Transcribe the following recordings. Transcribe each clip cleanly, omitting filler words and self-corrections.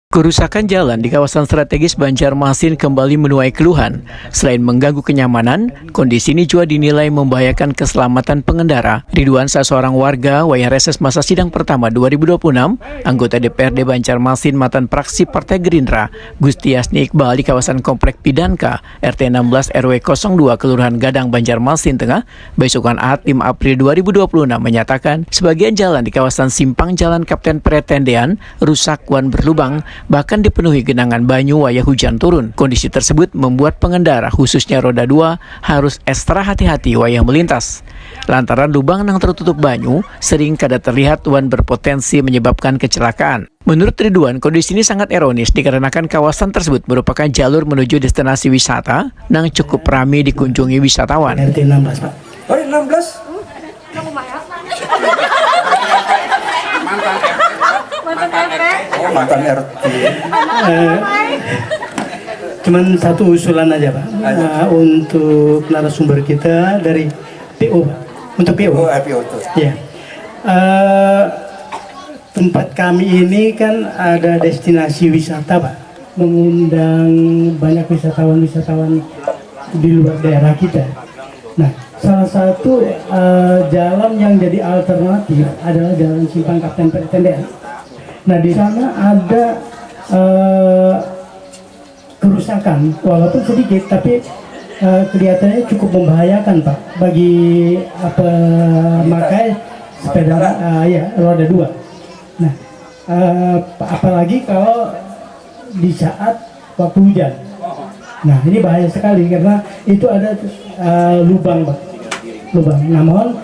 Kerusakan jalan di kawasan strategis Banjarmasin kembali menuai keluhan. Selain mengganggu kenyamanan, kondisi ini juga dinilai membahayakan keselamatan pengendara. Ridwan, seorang warga wayah reses masa sidang pertama 2026, anggota DPRD Banjarmasin mantan praksi Partai Gerindra, Gustiasni Iqbal di kawasan Komplek Pidanka, RT 16 RW 02 Kelurahan Gadang, Banjarmasin Tengah, besokan Ahad 5 April 2026 menyatakan sebagian jalan di kawasan Simpang Jalan Kapten Pretendean rusak wan berlubang, bahkan dipenuhi genangan banyu wayah hujan turun. Kondisi tersebut membuat pengendara khususnya roda 2 harus ekstra hati-hati wayah melintas. Lantaran lubang yang tertutup banyu sering kada terlihat wan berpotensi menyebabkan kecelakaan. Menurut Ridwan, kondisi ini sangat ironis dikarenakan kawasan tersebut merupakan jalur menuju destinasi wisata yang cukup ramai dikunjungi wisatawan. RT 16, Pak. Oh, 16? Mantan RT. Cuman satu usulan aja, Pak. Untuk narasumber kita dari PO, Pak. Untuk PO. Oh, PO tuh. Ya. Tempat kami ini kan ada destinasi wisata, Pak. Mengundang banyak wisatawan-wisatawan di luar daerah kita. Nah, salah satu jalan yang jadi alternatif adalah jalan Simpang Kapten Pretendean. Nah, di sana ada kerusakan, walaupun sedikit, tapi kelihatannya cukup membahayakan, Pak, bagi pemakai sepeda roda 2. Nah, apalagi kalau di saat waktu hujan. Nah, ini bahaya sekali karena itu ada lubang, Pak. Lubang. Namun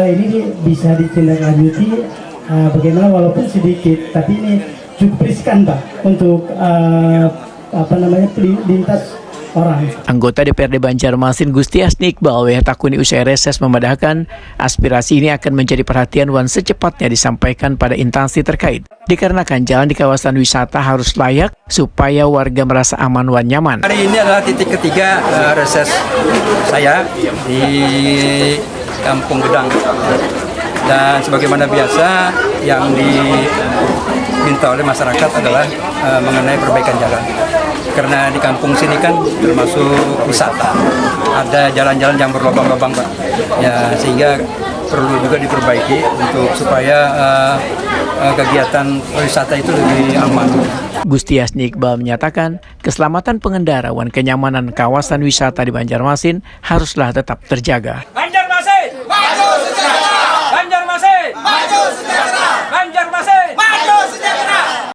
ini bisa ditindaklanjuti bagaimana walaupun sedikit, tapi ini cukup riskan, Pak, untuk lintas orang. Anggota DPRD Banjarmasin Gustiasni Iqbal takuni usai reses memadahkan aspirasi ini akan menjadi perhatian wan secepatnya disampaikan pada instansi terkait. Dikarenakan jalan di kawasan wisata harus layak supaya warga merasa aman wan nyaman. Hari ini adalah titik ketiga reses saya di Kampung Gedang. Dan sebagaimana biasa yang diminta oleh masyarakat adalah mengenai perbaikan jalan. Karena di kampung sini kan termasuk wisata, ada jalan-jalan yang berlubang-lubang, Pak. Ya, sehingga perlu juga diperbaiki untuk supaya kegiatan wisata itu lebih aman. Gustiasni Iqbal menyatakan keselamatan pengendara dan kenyamanan kawasan wisata di Banjarmasin haruslah tetap terjaga.